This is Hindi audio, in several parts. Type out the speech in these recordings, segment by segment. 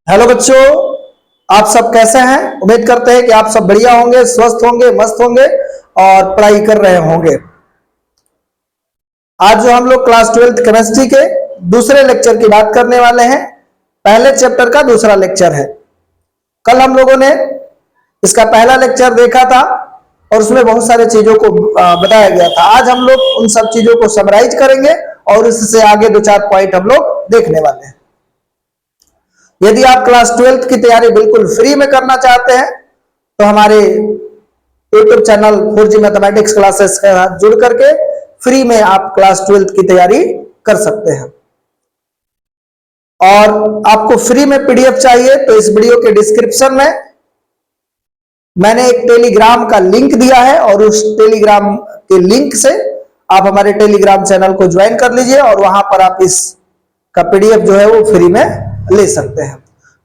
हेलो बच्चों, आप सब कैसे हैं। उम्मीद करते हैं कि आप सब बढ़िया होंगे, स्वस्थ होंगे, मस्त होंगे और पढ़ाई कर रहे होंगे। आज जो हम लोग क्लास 12th केमिस्ट्री के दूसरे लेक्चर की बात करने वाले हैं, पहले चैप्टर का दूसरा लेक्चर है। कल हम लोगों ने इसका पहला लेक्चर देखा था और उसमें बहुत सारे चीजों को बताया गया था। आज हम लोग उन सब चीजों को समराइज करेंगे और इससे आगे दो चार पॉइंट हम लोग देखने वाले हैं। यदि आप क्लास 12th की तैयारी बिल्कुल फ्री में करना चाहते हैं तो हमारे YouTube channel 4G mathematics classes के साथ जुड़ करके फ्री में आप क्लास 12th की तैयारी कर सकते हैं। और आपको फ्री में PDF चाहिए तो इस वीडियो के डिस्क्रिप्शन में मैंने एक टेलीग्राम का लिंक दिया है और उस टेलीग्राम के लिंक से आप हमारे टेलीग्राम चैनल को ज्वाइन कर लीजिए और वहां पर आप इस का PDF जो है वो फ्री में ले सकते हैं।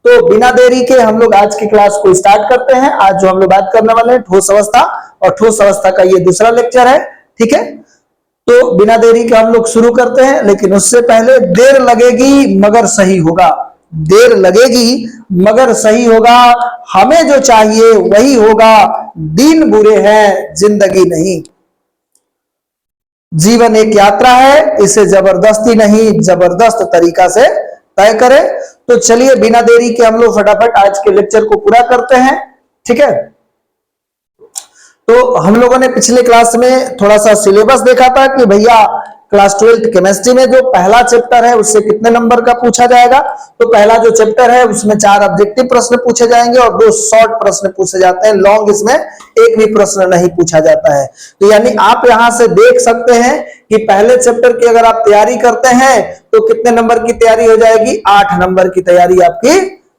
तो बिना देरी के हम लोग आज की क्लास को स्टार्ट करते हैं। आज जो हम लोग बात करने वाले हैं ठोस अवस्था, और ठोस अवस्था का ये दूसरा लेक्चर है। ठीक है, तो बिना देरी के हम लोग शुरू करते हैं, लेकिन उससे पहले देर लगेगी मगर सही होगा। देर लगेगी मगर सही होगा, हमें जो चाहिए वही होगा। दिन बुरे हैं जिंदगी नहीं। जीवन एक यात्रा है, इसे जबरदस्ती नहीं जबरदस्त तरीका से तय करें। तो चलिए बिना देरी के हम लोग फटाफट आज के लेक्चर को पूरा करते हैं। ठीक है, तो हम लोगों ने पिछले क्लास में थोड़ा सा सिलेबस देखा था कि भैया क्लास 12th केमिस्ट्री में जो पहला चैप्टर है उससे कितने नंबर का पूछा जाएगा। तो पहला जो चैप्टर है उसमें 4 ऑब्जेक्टिव प्रश्न पूछे जाएंगे और 2 शॉर्ट प्रश्न पूछे जाते हैं। लॉन्ग इसमें एक भी प्रश्न नहीं पूछा जाता है। तो यानी आप यहां से देख सकते हैं कि पहले चैप्टर की अगर आप तैयारी करते हैं तो कितने नंबर की तैयारी हो जाएगी, 8 नंबर की तैयारी आपकी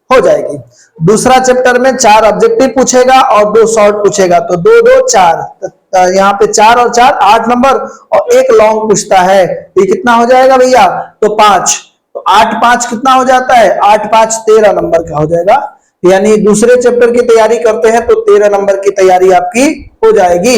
हो जाएगी। दूसरा चैप्टर में 4 ऑब्जेक्टिव पूछेगा और 2 शॉर्ट पूछेगा, तो 2 2 4, यहाँ पे 4 और 4 8 नंबर और एक लॉन्ग पूछता है। ये कितना हो जाएगा भैया, तो 5। तो 8 5 कितना हो जाता है, 8 5 13 नंबर का हो जाएगा। यानी दूसरे चैप्टर की तैयारी करते हैं तो 13 नंबर की तैयारी आपकी हो जाएगी।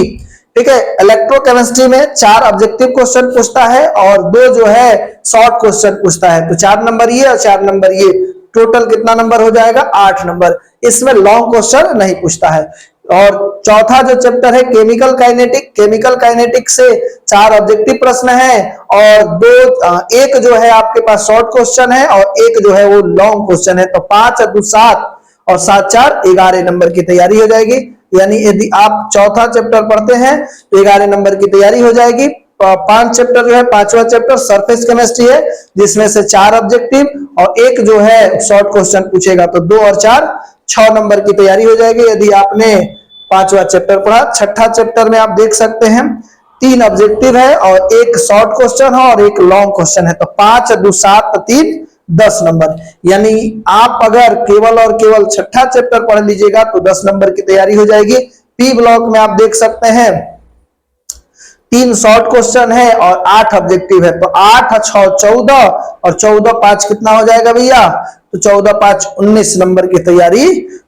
ठीक है, इलेक्ट्रोकेमिस्ट्री में 4 ऑब्जेक्टिव क्वेश्चन पूछता है और 2 जो है शॉर्ट क्वेश्चन पूछता है। तो 4 नंबर ये और 4 नंबर ये, टोटल कितना नंबर हो जाएगा, 8 नंबर। इसमें लॉन्ग क्वेश्चन नहीं पूछता है। और चौथा जो चैप्टर है केमिकल काइनेटिक, केमिकल काइनेटिक से 4 ऑब्जेक्टिव प्रश्न है और एक जो है आपके पास शॉर्ट क्वेश्चन है और एक जो है वो लॉन्ग क्वेश्चन है। तो 5 और 2 7 और 7 4 11 नंबर की तैयारी हो जाएगी। यानी यदि आप चौथा चैप्टर पढ़ते हैं तो 11 नंबर की तैयारी हो जाएगी। 5 चैप्टर जो है, 5वां चैप्टर सरफेस केमिस्ट्री है जिसमें से 4 ऑब्जेक्टिव और एक जो है शॉर्ट क्वेश्चन पूछेगा। तो 2 और 4 6 नंबर की तैयारी हो जाएगी यदि आपने 5वां चैप्टर पढ़ा। छठा चैप्टर में आप देख सकते हैं 3 ऑब्जेक्टिव है और एक शॉर्ट क्वेश्चन है और एक लॉन्ग क्वेश्चन है। तो 5 2 7 3 10 नंबर। यानी आप अगर केवल और केवल छठा चैप्टर पढ़ लीजिएगा तो 10 नंबर की तैयारी हो जाएगी। पी ब्लॉक में आप देख सकते हैं 3 शॉर्ट क्वेश्चन है और 8 ऑब्जेक्टिव है। तो 8 6 14 और 14 5 कितना हो जाएगा भैया, तो 14 5 19 नंबर की तैयारी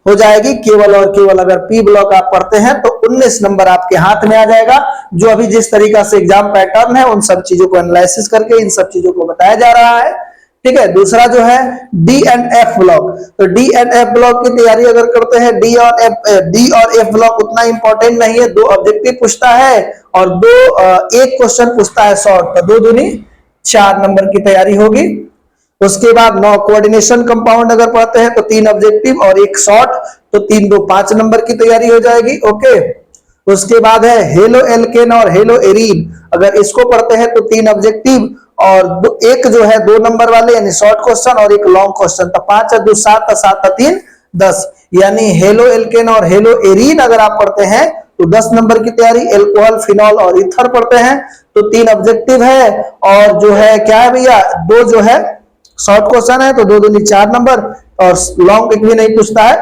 हो जाएगी। केवल और केवल अगर पी ब्लॉक आप पढ़ते हैं तो 19 नंबर आपके हाथ में आ जाएगा। जो अभी जिस तरीका से एग्जाम पैटर्न है उन सब चीजों को एनालिसिस करके इन सब चीजों को बताया जा रहा है। ठीक है, दूसरा जो है डी एंड एफ ब्लॉक। तो डी एंड एफ ब्लॉक की तैयारी अगर करते हैं, डी और एफ ब्लॉक उतना इंपॉर्टेंट नहीं है। 2 ऑब्जेक्टिव पूछता है और एक क्वेश्चन पूछता है शॉर्ट। तो 2 दूनी 4 नंबर की तैयारी होगी। उसके बाद 9 कोऑर्डिनेशन कंपाउंड अगर पढ़ते हैं तो 3 ऑब्जेक्टिव और एक शॉर्ट, तो 3 2 5 नंबर की तैयारी हो जाएगी। ओके, उसके बाद है हेलो एल्केन और हेलो एरीन, अगर इसको पढ़ते हैं तो 3 ऑब्जेक्टिव और एक जो है 2 नंबर वाले यानी शॉर्ट क्वेश्चन और एक लॉन्ग क्वेश्चन। तो 5 2 7 7 3 10। यानी हेलो एल्केन और हेलो एरीन अगर आप पढ़ते हैं तो 10 नंबर की तैयारी। एल्कोहल, फिनॉल और ईथर पढ़ते हैं तो 3 ऑब्जेक्टिव है और जो है क्या है भैया, 2 जो है शॉर्ट क्वेश्चन है। तो 2 दूनी 4 नंबर और लॉन्ग एक भी नहीं पूछता है।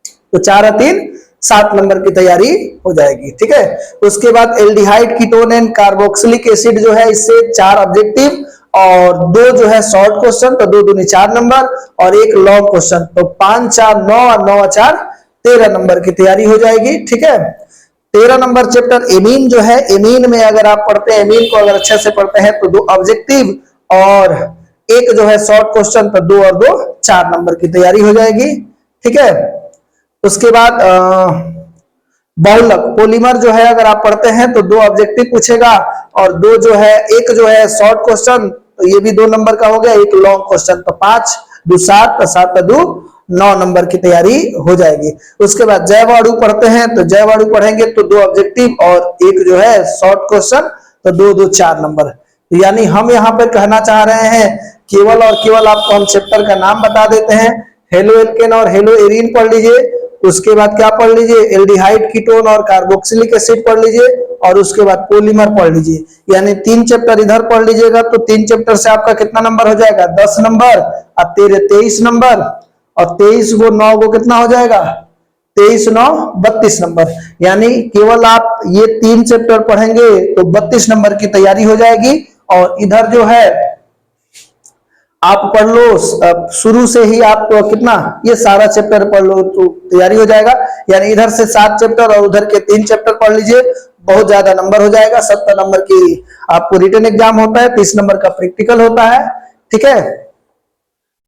तो 4 और 3 7 नंबर की तैयारी हो जाएगी। ठीक है, उसके बाद aldehyde, ketone and carboxylic acid जो है इससे 4 ऑब्जेक्टिव और 2 जो है शॉर्ट क्वेश्चन। तो 2 दूनी 4 नंबर और एक लॉन्ग क्वेश्चन। तो 5 4 9 और 9 4 13 नंबर की तैयारी हो जाएगी। ठीक है, 13 नंबर चैप्टर एमीन जो है, एमीन में अगर आप पढ़ते हैं, एमीन को अगर अच्छे से पढ़ते हैं तो 2 ऑब्जेक्टिव और एक जो है शॉर्ट क्वेश्चन, तो 2 और 2 4 नंबर की तैयारी हो जाएगी। ठीक है, उसके बाद बहुलक पॉलीमर जो है अगर आप पढ़ते हैं तो 2 ऑब्जेक्टिव पूछेगा और 2 जो है, एक जो है शॉर्ट क्वेश्चन, तो ये भी 2 नंबर का हो गया, एक लॉन्ग क्वेश्चन, तो 5 2 7, तो 7 2 9 नंबर की तैयारी हो जाएगी। उसके बाद जैवाणु पढ़ते हैं तो जैवाणु पढ़ेंगे तो 2 ऑब्जेक्टिव और एक जो है शॉर्ट क्वेश्चन, तो 2 2 4 नंबर। यानी हम यहाँ पर कहना चाह रहे हैं केवल और केवल आपको हम चैप्टर का नाम बता देते हैं, हेलो एल्केन और हेलो एरीन पढ़ लीजिए, उसके बाद क्या पढ़ लीजिए, एल्डिहाइड कीटोन और कार्बोक्सिलिक एसिड पढ़ लीजिए, और उसके बाद पॉलीमर पढ़ लीजिए। यानी 3 चैप्टर इधर पढ़ लीजिएगा तो 3 चैप्टर से आपका कितना नंबर हो जाएगा, 10 नंबर, अब 23 नंबर, और 23 को 9 को कितना हो जाएगा, 23 9 32 नंबर। यानी केवल आप ये 3 चैप्टर पढ़ेंगे तो 32 नंबर की तैयारी हो जाएगी। और इधर जो है आप पढ़ लो शुरू से ही, आप कितना ये सारा चैप्टर पढ़ लो तो तैयारी हो जाएगा। यानी इधर से 7 चैप्टर और उधर के 3 चैप्टर पढ़ लीजिए, बहुत ज्यादा नंबर हो जाएगा। 70 नंबर की आपको रिटन एग्जाम होता है, 30 नंबर का प्रैक्टिकल होता है। ठीक है,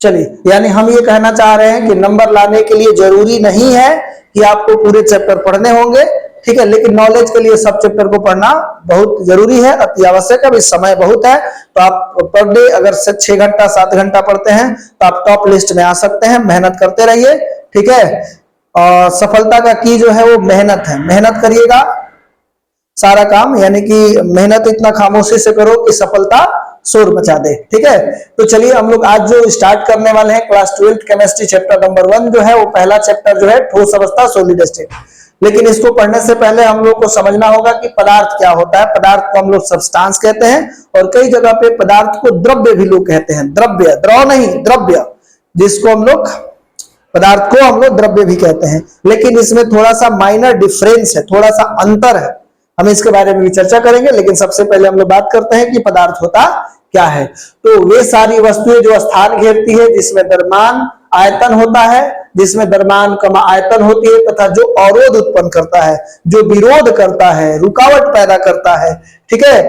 चलिए, यानी हम ये कहना चाह रहे हैं कि नंबर लाने के लिए जरूरी नहीं है कि आपको पूरे चैप्टर पढ़ने होंगे, ठीक है, लेकिन नॉलेज के लिए सब चैप्टर को पढ़ना बहुत जरूरी है, अति आवश्यक है। अभी समय बहुत है, तो आप पर डे अगर 6 घंटा 7 घंटा पढ़ते हैं तो आप टॉप लिस्ट में आ सकते हैं। मेहनत करते रहिए, ठीक है। और सफलता का की जो है वो मेहनत है, मेहनत करिएगा सारा काम, यानी कि मेहनत इतना खामोशी से करो कि सफलता शोर मचा दे। ठीक है, तो चलिए हम लोग आज जो स्टार्ट करने वाले हैं क्लास 12 केमिस्ट्री चैप्टर नंबर 1 जो है वो पहला चैप्टर जो है ठोस अवस्था सॉलिड स्टेट। लेकिन इसको पढ़ने से पहले हम लोग को समझना होगा कि पदार्थ क्या होता है। पदार्थ को हम लोग सब्सटेंस कहते हैं, और कई जगह पे पदार्थ को द्रव्य भी लोग कहते हैं। द्रव्य, द्रव नहीं, द्रव्य, जिसको हम लोग पदार्थ को हम लोग द्रव्य भी कहते हैं। लेकिन इसमें थोड़ा सा माइनर डिफरेंस है, थोड़ा सा अंतर है, हम इसके बारे में भी चर्चा करेंगे। लेकिन सबसे पहले हम लोग बात करते हैं कि पदार्थ होता क्या है। तो वे सारी वस्तुएं जो स्थान घेरती है, जिसमें द्रव्यमान आयतन होता है, जिसमें द्रव्यमान कम आयतन होती है, तथा जो अवरोध उत्पन्न करता है, जो विरोध करता है, रुकावट पैदा करता है, ठीक है,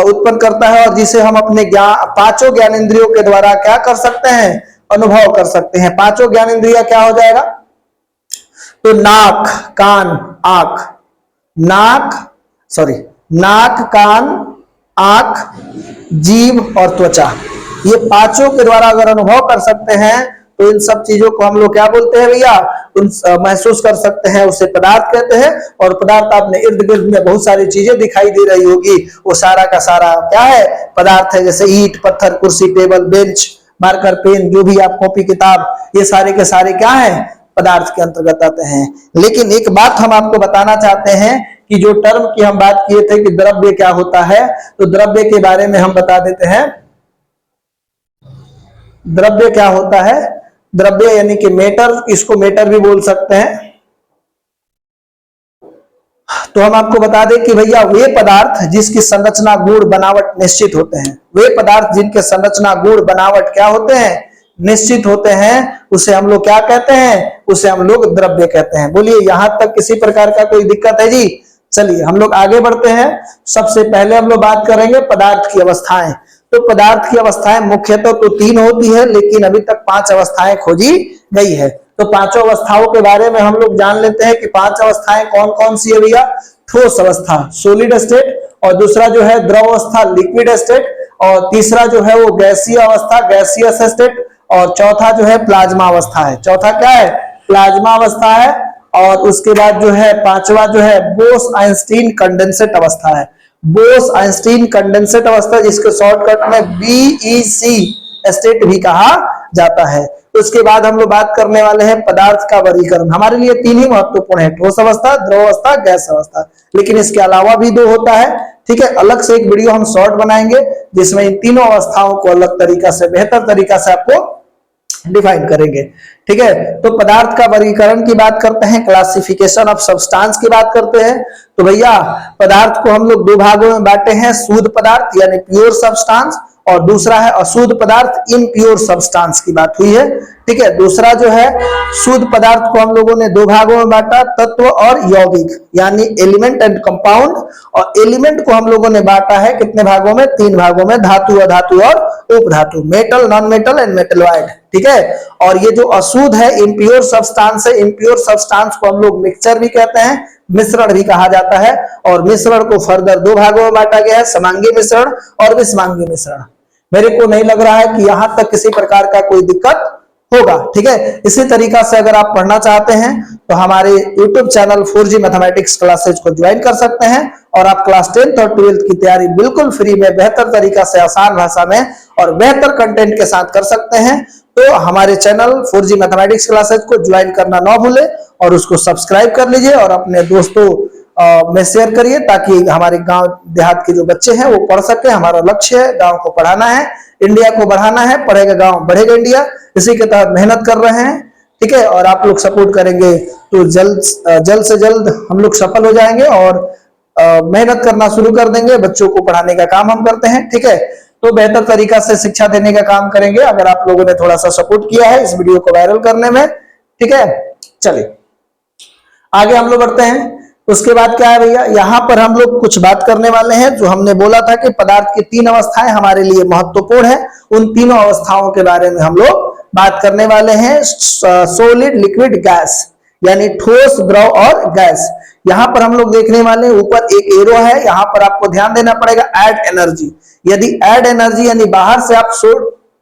उत्पन्न करता है, और जिसे हम अपने पांचों ज्ञानेंद्रियों के द्वारा क्या कर सकते हैं, अनुभव कर सकते हैं। पांचों ज्ञानेंद्रियां क्या हो जाएगा, तो नाक, कान, आंख, नाक, कान, आंख, जीभ और त्वचा, ये पांचों के द्वारा अगर अनुभव कर सकते हैं तो इन सब चीजों को हम लोग क्या बोलते हैं भैया, महसूस कर सकते हैं, उसे पदार्थ कहते हैं। और पदार्थ आपने इर्द गिर्द में बहुत सारी चीजें दिखाई दे रही होगी, वो सारा का सारा क्या है, पदार्थ है। जैसे ईंट, पत्थर, कुर्सी, टेबल, बेंच, मार्कर, पेन, जो भी आप कॉपी किताब, ये सारे के सारे क्या है, पदार्थ के अंतर्गत आते हैं। लेकिन एक बात हम आपको बताना चाहते हैं कि जो टर्म की हम बात किए थे कि द्रव्य क्या होता है, तो द्रव्य के बारे में हम बता देते हैं। द्रव्य क्या होता है, द्रव्य यानी कि मेटर, इसको मेटर भी बोल सकते हैं। तो हम आपको बता दें कि भैया वे पदार्थ जिसकी संरचना, गुण, बनावट निश्चित होते हैं, वे पदार्थ जिनके संरचना, गुण, बनावट क्या होते हैं, निश्चित होते हैं, उसे हम लोग क्या कहते हैं, उसे हम लोग द्रव्य कहते हैं। बोलिए यहां तक किसी प्रकार का कोई दिक्कत है जी? चलिए हम लोग आगे बढ़ते हैं। सबसे पहले हम लोग बात करेंगे पदार्थ की अवस्थाएं। तो पदार्थ की अवस्थाएं मुख्यतः तो 3 होती है, लेकिन अभी तक 5 अवस्थाएं खोजी गई है। तो 5 अवस्थाओं के बारे में हम लोग जान लेते हैं कि 5 अवस्थाएं कौन कौन सी है भैया। ठोस अवस्था सॉलिड स्टेट, और दूसरा जो है द्रव अवस्था लिक्विड स्टेट, और तीसरा जो है वो गैसीय अवस्था गैसियस स्टेट, और चौथा जो है प्लाज्मा अवस्था है। चौथा क्या है, प्लाज्मा अवस्था है। और उसके बाद जो है 5वां जो है बोस-आइंस्टीन कंडेंसेट अवस्था है। बोस-आइंस्टीन कंडेंसेट अवस्था, जिसके शॉर्टकट में BEC स्टेट भी कहा जाता है। उसके बाद हम लोग बात करने वाले हैं पदार्थ का वर्गीकरण। हमारे लिए 3 ही महत्वपूर्ण है, ठोस अवस्था, द्रव अवस्था, गैस अवस्था, लेकिन इसके अलावा भी 2 होता है। ठीक है, अलग से एक वीडियो हम शॉर्ट बनाएंगे जिसमें इन तीनों अवस्थाओं को अलग तरीका से, बेहतर तरीका से आपको डिफाइन करेंगे। ठीक है, तो पदार्थ का वर्गीकरण की बात करते हैं, क्लासिफिकेशन ऑफ सब्सटेंस की बात करते हैं। तो भैया पदार्थ को हम लोग 2 भागों में बांटे हैं, शुद्ध पदार्थ यानी प्योर सब्सटेंस, और दूसरा है अशुद्ध पदार्थ, इम्प्योर सब्सटेंस की बात हुई है। ठीक है, दूसरा जो है शुद्ध पदार्थ को हम लोगों ने दो भागों में बांटा, तत्व और यौगिक, यानी एलिमेंट एंड कंपाउंड। और एलिमेंट को हम लोगों ने बांटा है कितने भागों में, तीन भागों में, धातु, अधातु और उपधातु, metal, non metal and metalloid. ठीक है, और ये जो अशुद्ध है, इम्प्योर सब्सटेंस है, इम्प्योर सब्सटेंस को हम लोग मिक्सचर भी कहते हैं, मिश्रण भी कहा जाता है। और मिश्रण को फर्दर दो भागों में बांटा गया है, समांगी मिश्रण और विषमांगी मिश्रण। मेरे को नहीं लग रहा है कि यहां तक किसी प्रकार का कोई दिक्कत होगा। ठीक है, इसी तरीका से अगर आप पढ़ना चाहते हैं तो हमारे YouTube channel 4G mathematics classes को ज्वाइन कर सकते हैं और आप क्लास 10th और 12th की तैयारी बिल्कुल फ्री में, बेहतर तरीका से, आसान भाषा में और बेहतर कंटेंट के साथ कर सकते हैं। तो हमारे चैनल 4G मैथमेटिक्स क्लासेज को ज्वाइन करना ना भूले और उसको सब्सक्राइब कर लीजिए और अपने दोस्तों में शेयर करिए, ताकि हमारे गांव देहात के जो बच्चे हैं वो पढ़ सके। हमारा लक्ष्य है गांव को पढ़ाना है, इंडिया को बढ़ाना है, पढ़ेगा गांव बढ़ेगा इंडिया, इसी के तहत मेहनत कर रहे हैं। ठीक है, और आप लोग सपोर्ट करेंगे तो जल्द से जल्द हम लोग सफल हो जाएंगे और मेहनत करना शुरू कर देंगे। बच्चों को पढ़ाने का काम हम करते हैं। ठीक है, तो बेहतर तरीका से शिक्षा देने का काम करेंगे अगर आप लोगों ने थोड़ा सा सपोर्ट किया है इस वीडियो को वायरल करने में। ठीक है, चलिए आगे हम लोग बढ़ते हैं। उसके बाद क्या है भैया, यहाँ पर हम लोग कुछ बात करने वाले हैं। जो हमने बोला था कि पदार्थ की तीन अवस्थाएं हमारे लिए महत्वपूर्ण है, उन तीनों अवस्थाओं के बारे में हम लोग बात करने वाले हैं। सॉलिड, लिक्विड, गैस, यानी ठोस, द्रव और गैस। यहाँ पर हम लोग देखने वाले हैं, ऊपर एक एरो है, यहाँ पर आपको ध्यान देना पड़ेगा ऐड एनर्जी। यदि ऐड एनर्जी यानी बाहर से आप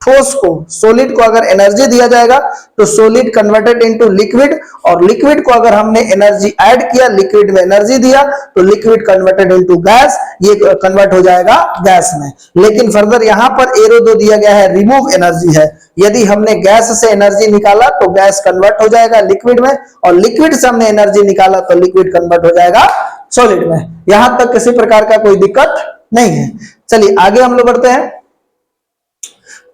ठोस को, सॉलिड को अगर एनर्जी दिया जाएगा तो सॉलिड कन्वर्टेड इनटू लिक्विड, और लिक्विड को अगर हमने एनर्जी ऐड किया, लिक्विड में एनर्जी दिया, तो लिक्विड कन्वर्टेड इनटू गैस, ये कन्वर्ट हो जाएगा गैस में। लेकिन फर्दर यहाँ पर एरो दो दिया गया है, रिमूव एनर्जी है। यदि हमने गैस से एनर्जी निकाला तो गैस कन्वर्ट हो जाएगा लिक्विड में, और लिक्विड से हमने एनर्जी निकाला तो लिक्विड कन्वर्ट हो जाएगा सॉलिड में। यहां तक किसी प्रकार का कोई दिक्कत नहीं है। चलिए आगे हम लोग बढ़ते हैं,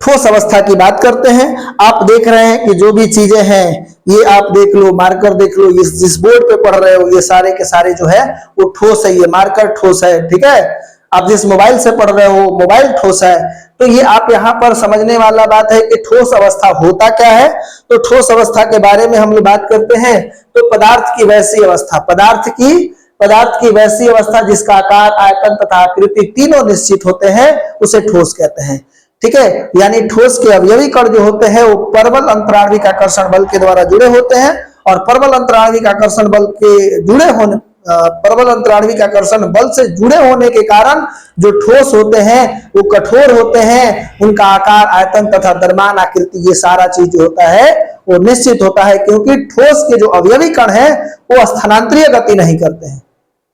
ठोस अवस्था की बात करते हैं। आप देख रहे हैं कि जो भी चीजें हैं, ये आप देख लो, मार्कर देख लो, ये जिस बोर्ड पे पढ़ रहे हो ये सारे के सारे जो है वो ठोस है, ये मार्कर ठोस है। ठीक है, आप जिस मोबाइल से पढ़ रहे हो मोबाइल ठोस है। तो ये आप यहाँ पर समझने वाला बात है कि ठोस अवस्था होता क्या है। तो ठोस अवस्था के बारे में हम लोग बात करते हैं तो पदार्थ की वैसी अवस्था, पदार्थ की वैसी अवस्था जिसका आकार, आयतन तथा आकृति तीनों निश्चित होते हैं, उसे ठोस कहते हैं। ठीक है, यानी ठोस के अवयवी कण जो होते हैं वो परवल अंतराणविक आकर्षण बल के द्वारा जुड़े होते हैं, और परवल अंतराणविक आकर्षण बल के जुड़े होने, परवल अंतराणविक आकर्षण बल से जुड़े होने के कारण जो ठोस होते हैं वो कठोर होते हैं। उनका आकार, आयतन तथा द्रव्यमान, आकृति, ये सारा चीज जो होता है वो निश्चित होता है, क्योंकि ठोस के जो अवयवी कण हैं वो स्थानांतरीय गति नहीं करते हैं,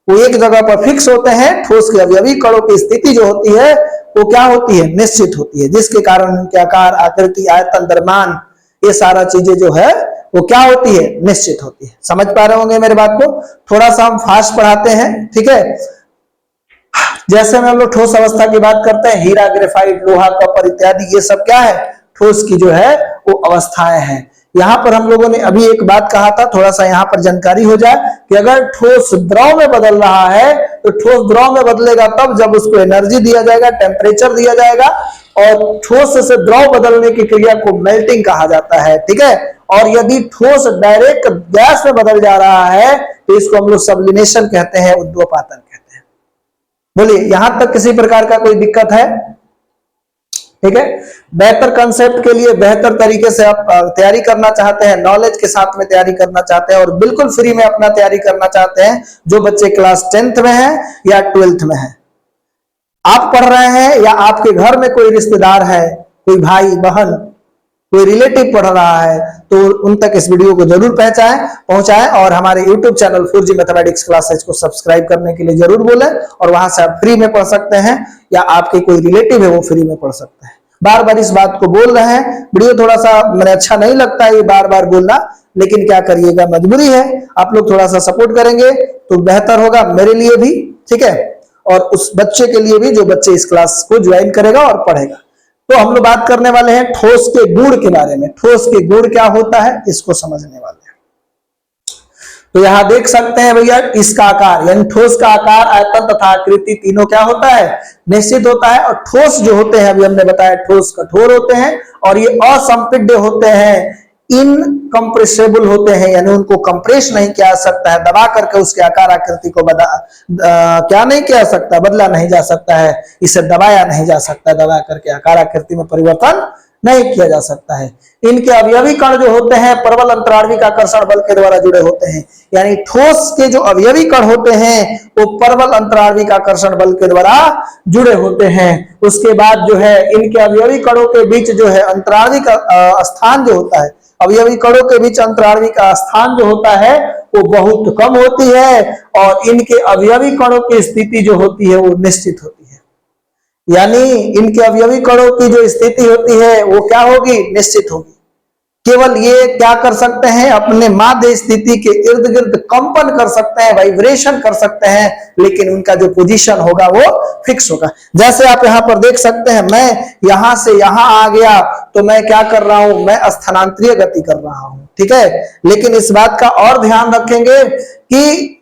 वो एक जगह पर फिक्स होते हैं। ठोस के अवयवी कणों की स्थिति जो होती है वो क्या होती है, निश्चित होती है, जिसके कारण उनके आकार, आकृति, आयतन, द्रव्यमान, ये सारा चीजें जो है वो क्या होती है, निश्चित होती है। समझ पा रहे होंगे मेरे बात को। थोड़ा सा हम फास्ट पढ़ाते हैं। ठीक है, जैसे में हम लोग ठोस अवस्था की बात करते हैं, हीरा, ग्रेफाइट, लोहा, कॉपर इत्यादि, ये सब क्या है, ठोस की जो है वो अवस्थाएं हैं। यहाँ पर हम लोगों ने अभी एक बात कहा था, थोड़ा सा यहाँ पर जानकारी हो जाए कि अगर ठोस द्रव में बदल रहा है तो ठोस द्रव में बदलेगा तब जब उसको एनर्जी दिया जाएगा, टेम्परेचर दिया जाएगा, और ठोस से द्रव बदलने की क्रिया को मेल्टिंग कहा जाता है। ठीक है, और यदि ठोस डायरेक्ट गैस में बदल जा रहा है तो इसको हम लोग सब्लिमेशन कहते हैं, उद्दोपातन कहते हैं। बोलिए, यहां तक किसी प्रकार का कोई दिक्कत है? ठीक है, बेहतर कंसेप्ट के लिए, बेहतर तरीके से आप तैयारी करना चाहते हैं, नॉलेज के साथ में तैयारी करना चाहते हैं और बिल्कुल फ्री में अपना तैयारी करना चाहते हैं, जो बच्चे क्लास 10th में हैं या 12th में हैं, आप पढ़ रहे हैं या आपके घर में कोई रिश्तेदार है, कोई भाई बहन, कोई रिलेटिव पढ़ रहा है, तो उन तक इस वीडियो को जरूर पहुंचाएं और हमारे YouTube channel 4G mathematics classes को सब्सक्राइब करने के लिए जरूर बोलें, और वहां से आप फ्री में पढ़ सकते हैं या आपके कोई रिलेटिव है वो फ्री में पढ़ सकते हैं। बार बार इस बात को बोल रहे हैं, वीडियो थोड़ा सा मैंने अच्छा नहीं लगता है ये बार बार बोलना, लेकिन क्या करिएगा, मजबूरी है। आप लोग थोड़ा सा सपोर्ट करेंगे तो बेहतर होगा मेरे लिए भी, ठीक है, और उस बच्चे के लिए भी जो बच्चे इस क्लास को ज्वाइन करेगा और पढ़ेगा। तो हम लोग बात करने वाले हैं ठोस के गुण के बारे में। ठोस के गुण क्या होता है इसको समझने वाले हैं। तो यहां देख सकते हैं भैया इसका आकार यानी ठोस का आकार, आयतन तथा आकृति तीनों क्या होता है, निश्चित होता है। और ठोस जो होते हैं, अभी हमने बताया ठोस कठोर होते हैं और ये असंपिड्य होते हैं, इनकम्प्रेसेबल होते हैं, यानी उनको कंप्रेस नहीं किया जा सकता है, दबा करके उसके आकार आकृति को क्या नहीं किया जा सकता, बदला नहीं जा सकता है, इसे दबाया नहीं जा सकता, दबा करके आकार आकृति में परिवर्तन नहीं किया जा सकता है। इनके अवयवी कण जो होते हैं प्रबल अंतराण्विक आकर्षण बल के द्वारा जुड़े होते हैं, यानी ठोस के जो अवयवी कण होते हैं वो प्रबल अंतराण्विक आकर्षण बल के द्वारा जुड़े होते हैं। उसके बाद जो है इनके अवयवी कणों के बीच जो है अंतराण्विक स्थान जो होता है, अवयवी कणों के बीच अंतराण्विक स्थान जो होता है वो बहुत कम होती है और इनके अवयवी कणों की स्थिति जो होती है वो निश्चित होती है, यानी इनके अवयवी कणों की जो स्थिति होती है वो क्या होगी, निश्चित होगी। केवल ये क्या कर सकते हैं, अपने माध्य स्थिति के इर्द गिर्द कंपन कर सकते हैं, वाइब्रेशन कर सकते हैं, लेकिन उनका जो पोजीशन होगा वो फिक्स होगा। जैसे आप यहां पर देख सकते हैं, मैं यहां से यहां आ गया तो मैं क्या कर रहा हूं, मैं स्थानांतरीय गति कर रहा हूं, ठीक है। लेकिन इस बात का और ध्यान रखेंगे कि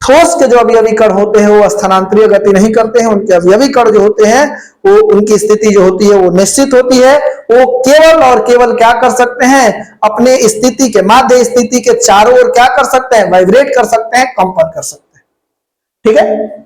ठोस के जो अवयवी कण होते हैं वो स्थानांतरीय गति नहीं करते हैं, उनके अवयवी कण जो होते हैं वो उनकी स्थिति जो होती है वो निश्चित होती है। वो केवल और केवल क्या कर सकते हैं, अपने स्थिति के माध्य स्थिति के चारों ओर क्या कर सकते हैं, वाइब्रेट कर सकते हैं, कंपन कर सकते हैं, ठीक है।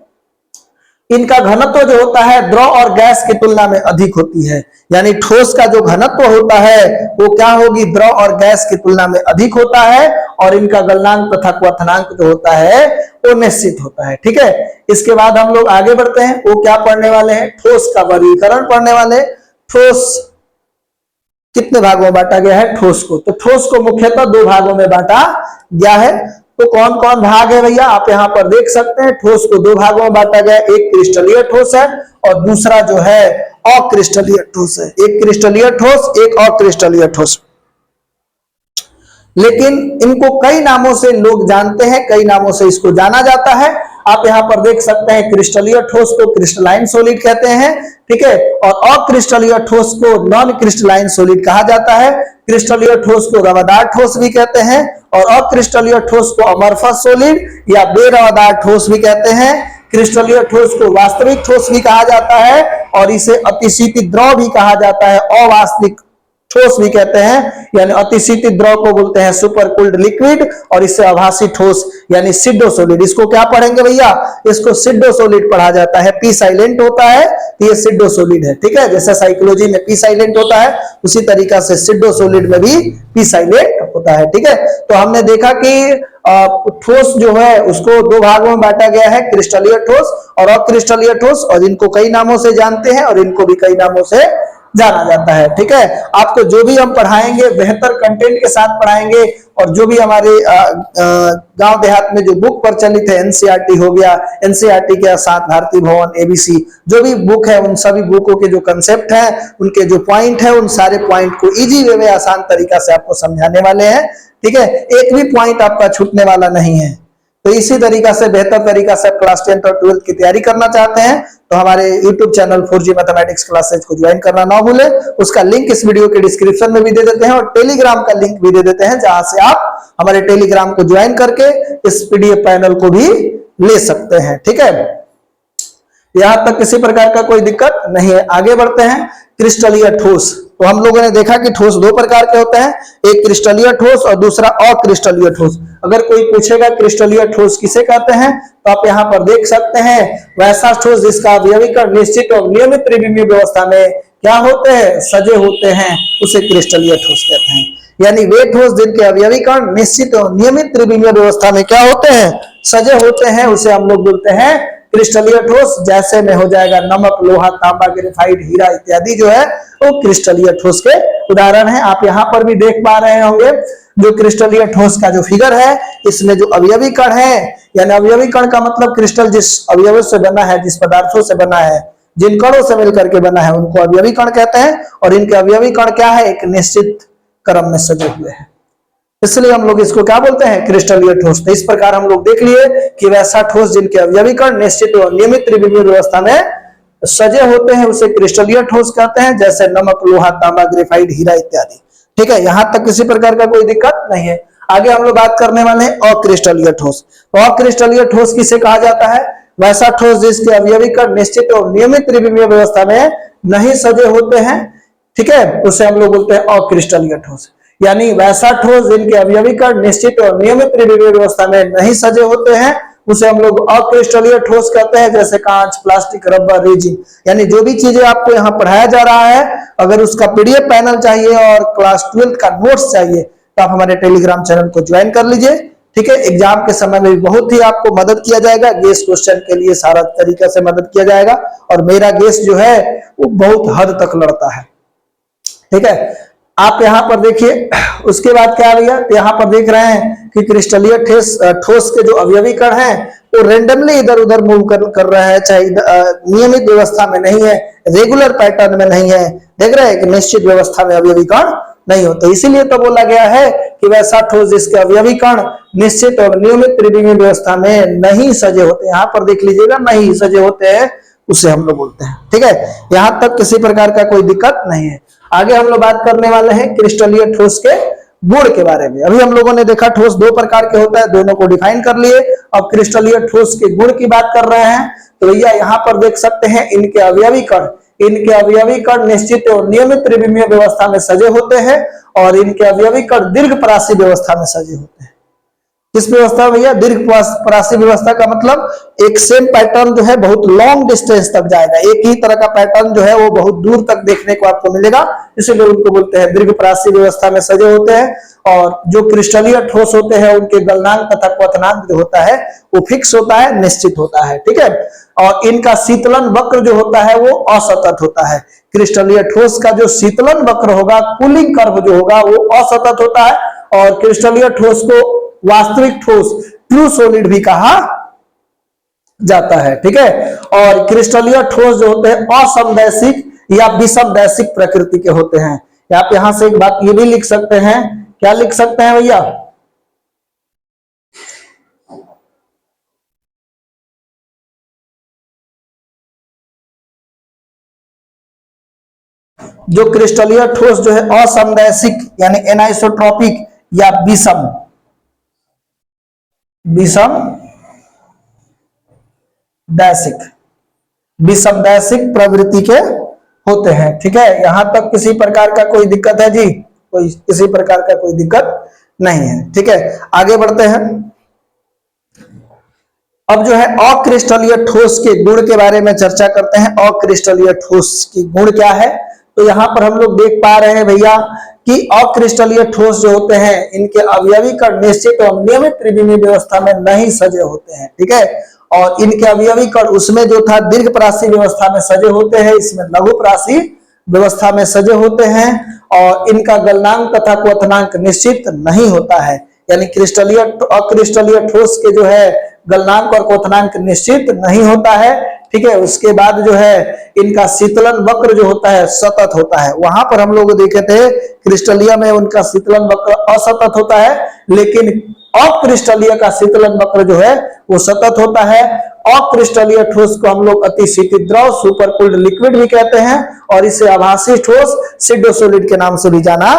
इनका घनत्व जो होता है द्रव और गैस की तुलना में अधिक होती है, यानी ठोस का जो घनत्व होता है वो क्या होगी, द्रव और गैस की तुलना में अधिक होता है और इनका गलनांक तथा क्वथनांक जो होता है वो निश्चित होता है, ठीक है। इसके बाद हम लोग आगे बढ़ते हैं, वो क्या पढ़ने वाले हैं, ठोस का वर्गीकरण पढ़ने वाले। ठोस कितने भागों में बांटा गया है ठोस को, तो ठोस को मुख्यतः दो भागों में बांटा गया है। तो कौन कौन भाग है भैया, आप यहां पर देख सकते हैं, ठोस को दो भागों में बांटा गया, एक क्रिस्टलीय ठोस है और दूसरा जो है अक्रिस्टलीय ठोस है। एक क्रिस्टलीय ठोस, एक अक्रिस्टलीय ठोस। लेकिन इनको कई नामों से लोग जानते हैं, कई नामों से इसको जाना जाता है। आप यहां पर देख सकते हैं, क्रिस्टलीय ठोस को क्रिस्टलाइन सॉलिड कहते हैं, ठीक है, और अक्रिस्टलीय ठोस को नॉन क्रिस्टलाइन सॉलिड कहा जाता है। क्रिस्टलीय ठोस को रवादार ठोस भी कहते हैं और अक्रिस्टलीय ठोस को अमरफस सॉलिड या बेरवादार ठोस भी कहते हैं। क्रिस्टलीय ठोस को वास्तविक ठोस भी कहा जाता है और इसे अतिशीतित द्रव भी कहा जाता है, अवास्तविक ठोस भी कहते हैं, यानी अतिशीतित द्रव को बोलते हैं सुपर कूल्ड लिक्विड और इससे आभासी ठोस यानी सिड्डो सॉलिड। इसको क्या पढ़ेंगे भैया, इसको सिड्डो सॉलिड पढ़ा जाता है। पी साइलेंट होता है तो ये सिड्डो सॉलिड है, ठीक है। जैसे साइकोलॉजी में पी साइलेंट होता है उसी तरीका से सिड्डो सॉलिड में भी पी साइलेंट होता है, ठीक है। तो हमने देखा कि ठोस जो है उसको दो भागों में बांटा गया है, क्रिस्टलीय ठोस और अक्रिस्टलीय ठोस, और इनको कई नामों से जानते हैं और इनको भी कई नामों से जाना जाता है, ठीक है। आपको जो भी हम पढ़ाएंगे बेहतर कंटेंट के साथ पढ़ाएंगे और जो भी हमारे गांव देहात में जो बुक प्रचलित है, एनसीईआरटी हो गया, एनसीईआरटी के साथ भारतीय भवन, एबीसी, जो भी बुक है उन सभी बुकों के जो कंसेप्ट है, उनके जो पॉइंट है, उन सारे पॉइंट को इजी वे में आसान तरीका से आपको समझाने वाले हैं, ठीक है। एक भी पॉइंट आपका छूटने वाला नहीं है। तो इसी तरीका से बेहतर तरीका से क्लास 10th और 12th की तैयारी करना चाहते हैं तो हमारे YouTube channel 4G mathematics classes को ज्वाइन करना ना भूले। उसका लिंक इस वीडियो के डिस्क्रिप्शन में भी दे देते हैं और टेलीग्राम का लिंक भी दे देते हैं, जहां से आप हमारे टेलीग्राम को ज्वाइन करके इस PDF पैनल को भी ले सकते हैं, ठीक है। यहां तक किसी प्रकार का कोई दिक्कत नहीं है। आगे बढ़ते हैं, क्रिस्टलीय ठोस। तो हम लोगों ने देखा कि ठोस दो प्रकार के होते हैं, एक क्रिस्टलीय ठोस और दूसरा अक्रिस्टलीय ठोस। अगर कोई पूछेगा क्रिस्टलीय ठोस किसे कहते हैं तो आप यहाँ पर देख सकते हैं, वैसा ठोस जिसका अवयवी कण निश्चित और नियमित त्रिविमीय व्यवस्था में क्या होते हैं, सजे होते हैं, उसे क्रिस्टलीय ठोस कहते हैं। यानी वे ठोस जिनके अवयवी कण निश्चित और नियमित त्रिविमीय व्यवस्था में क्या होते हैं, सजे होते हैं, उसे हम लोग बोलते हैं क्रिस्टलीय ठोस। जैसे में हो जाएगा नमक, लोहा, तांबा, ग्रेफाइट, हीरा इत्यादि जो है वो क्रिस्टलीय ठोस के उदाहरण है। आप यहाँ पर भी देख पा रहे होंगे जो क्रिस्टलीय ठोस का जो फिगर है, इसमें जो अवयवी कण है, यानी अवयवी कण का मतलब क्रिस्टल जिस अवयव से बना है, जिस पदार्थों से बना है, जिन कणों से मिलकर के बना है, उनको अवयवी कण कहते हैं। और इनके अवयवी कण क्या है, एक निश्चित क्रम में सजे हुए हैं, इसलिए हम लोग इसको क्या बोलते हैं, क्रिस्टलीय ठोस। तो इस प्रकार हम लोग देख लिए कि वैसा ठोस जिनके अवयवी कण निश्चित और नियमित त्रिविमीय व्यवस्था में सजे होते हैं उसे क्रिस्टलीय ठोस कहते हैं, जैसे नमक, लोहा, तांबा, ग्रेफाइट, हीरा इत्यादि, ठीक है। यहां तक किसी प्रकार का कोई दिक्कत नहीं है। आगे हम लोग बात करने वाले हैं अक्रिस्टलीय ठोस। तो अक्रिस्टलीय ठोस किसे कहा जाता है? वैसा ठोस जिसके अवयवी कण निश्चित और नियमित त्रिविमीय व्यवस्था में नहीं सजे होते हैं, ठीक है, उसे हम लोग बोलते हैं अक्रिस्टलीय ठोस। यानी वैसा ठोस जिनके अवयवी कण निश्चित और नियमित त्रिविमीय व्यवस्था में नहीं सजे होते हैं उसे हम लोग अक्रिस्टलीय ठोस कहते हैं। जैसे कांच, प्लास्टिक, रबर, रेजिन, यानी जो भी चीजें आपको यहाँ पढ़ाया जा रहा है, अगर उसका पीडीएफ पैनल चाहिए और क्लास 12 का नोट्स चाहिए तो आप हमारे टेलीग्राम चैनल को ज्वाइन कर लीजिए, ठीक है। एग्जाम के समय में बहुत ही आपको मदद किया जाएगा, गेस क्वेश्चन के लिए सारा तरीका से मदद किया जाएगा और मेरा गेस जो है वो बहुत हद तक लड़ता है, ठीक है। आप यहाँ पर देखिए, उसके बाद क्या भैया, यहाँ पर देख रहे हैं कि क्रिस्टलीय ठोस के जो अवयवी कण हैं वो रेंडमली इधर उधर मूव कर रहे हैं, चाहे नियमित व्यवस्था में नहीं है, रेगुलर पैटर्न में नहीं है। देख रहे हैं कि निश्चित व्यवस्था में अवयवी कण नहीं होते, इसीलिए तो बोला गया है कि वैसा ठोस जिसके अवयवी कण निश्चित और नियमित त्रिविमीय व्यवस्था में नहीं सजे होते, यहाँ पर देख लीजिएगा, नहीं सजे होते हैं, उसे हम लोग बोलते हैं, ठीक है। यहाँ तक किसी प्रकार का कोई दिक्कत नहीं है। आगे हम लोग बात करने वाले हैं क्रिस्टलीय ठोस के गुण के बारे में। अभी हम लोगों ने देखा ठोस दो प्रकार के होता है, दोनों को डिफाइन कर लिए। अब क्रिस्टलीय ठोस के गुण की बात कर रहे हैं, तो भैया यहाँ पर देख सकते हैं इनके अवयवी कण निश्चित और नियमित त्रिविमीय व्यवस्था में सजे होते हैं और इनके अवयवी कण दीर्घ परासी व्यवस्था में सजे होते हैं। किस व्यवस्था में भैया? दीर्घ परासी व्यवस्था का मतलब एक सेम पैटर्न जो है बहुत लॉन्ग डिस्टेंस तक जाएगा, एक ही तरह का पैटर्न जो है वो बहुत दूर तक देखने को आपको मिलेगा, इसीलिए उनको बोलते हैं दीर्घ परासी व्यवस्था में सजे होते हैं। और जो क्रिस्टलीय ठोस होते हैं उनके गलनांक तथा क्वथनांक जो होता है वो फिक्स होता है, निश्चित होता है, ठीक है। और इनका शीतलन वक्र जो होता है वो असतत होता है। क्रिस्टलीय ठोस का जो शीतलन वक्र होगा, कूलिंग कर्व जो होगा वो असतत होता है। और क्रिस्टलीय ठोस को वास्तविक ठोस, ट्रू सॉलिड भी कहा जाता है, ठीक है। और क्रिस्टलीय ठोस जो होते हैं असमदैशिक या विषमदैशिक प्रकृति के होते हैं। आप यहां से एक बात ये भी लिख सकते हैं, क्या लिख सकते हैं भैया? जो क्रिस्टलीय ठोस जो है असमदैशिक यानी एनाइसोट्रॉपिक या विषमदैशिक प्रवृत्ति के होते हैं, ठीक है। यहां तक किसी प्रकार का कोई दिक्कत है जी? कोई किसी प्रकार का कोई दिक्कत नहीं है, ठीक है। आगे बढ़ते हैं। अब जो है अक्रिस्टलीय ठोस के गुण के बारे में चर्चा करते हैं। अक्रिस्टलीय ठोस की गुण क्या है? तो यहाँ पर हम लोग देख पा रहे हैं भैया कि अक्रिस्टलीय ठोस जो होते हैं इनके अवयवी कण निश्चित और नियमित त्रिविमीय व्यवस्था में नहीं सजे होते हैं, ठीक है। और इनके अवयवी कण उसमें जो था दीर्घ परासी व्यवस्था में सजे होते हैं, इसमें लघु परासी व्यवस्था में सजे होते हैं। और इनका गलनांक तथा क्वथनांक निश्चित नहीं होता है, यानी अक्रिस्टलीय ठोस के जो है गलनांक और क्वथनांक निश्चित नहीं होता है, ठीक है। उसके बाद जो है इनका शीतलन वक्र जो होता है सतत होता है। वहां पर हम लोग देखे थे क्रिस्टलीय में उनका शीतलन वक्र असतत होता है, लेकिन अक्रिस्टलीय का शीतलन वक्र जो है वो सतत होता है। अक्रिस्टलीय ठोस को हम लोग अतिशीतित द्रव, सुपरकूल्ड लिक्विड भी कहते हैं और इसे आभासी ठोस, सिडो सॉलिड के नाम से भी जाना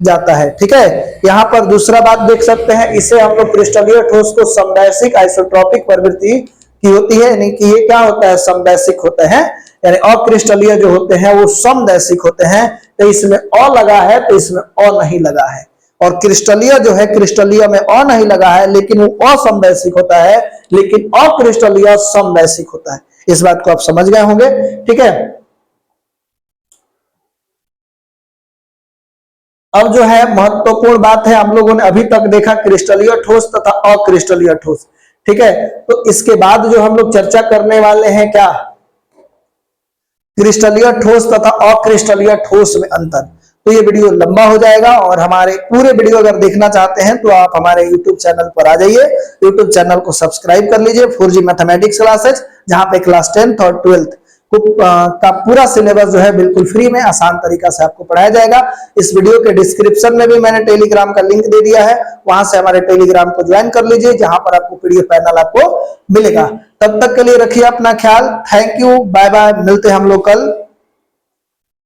जाता है, ठीक है। यहाँ पर दूसरा बात देख सकते हैं, इसे हम लोग क्रिस्टलीय ठोस को समदैशिक आइसोट्रॉपिक प्रवृत्ति की होती है, यानी कि ये क्या होता है? समदैशिक होते हैं, यानी अक्रिस्टलीय जो होते हैं वो समदैशिक होते हैं। तो इसमें अ लगा है तो इसमें अ नहीं लगा है, और क्रिस्टलीय जो है क्रिस्टलीय में अ नहीं लगा है लेकिन वो असमदैशिक होता है, लेकिन अक्रिस्टलीय समदैशिक होता है। इस बात को आप समझ गए होंगे, ठीक है। अब जो है महत्वपूर्ण बात है, हम लोगों ने अभी तक देखा क्रिस्टलीय ठोस तथा अक्रिस्टलीय ठोस, ठीक है। तो इसके बाद जो हम लोग चर्चा करने वाले हैं क्या? क्रिस्टलीय ठोस तथा अक्रिस्टलीय ठोस में अंतर। तो ये वीडियो लंबा हो जाएगा और हमारे पूरे वीडियो अगर देखना चाहते हैं तो आप हमारे YouTube चैनल पर आ जाइए, YouTube चैनल को सब्सक्राइब कर लीजिए, 4G मैथमेटिक्स क्लासेस, जहां पे क्लास 10th और 12th का पूरा सिलेबस जो है बिल्कुल फ्री में आसान तरीका से आपको पढ़ाया जाएगा। इस वीडियो के डिस्क्रिप्शन में भी मैंने टेलीग्राम का लिंक दे दिया है, वहां से हमारे टेलीग्राम को ज्वाइन कर लीजिए, जहां पर आपको पीडीएफ पैनल आपको मिलेगा। तब तक के लिए रखिए अपना ख्याल। थैंक यू, बाय बाय, मिलते हैं हम लोग कल।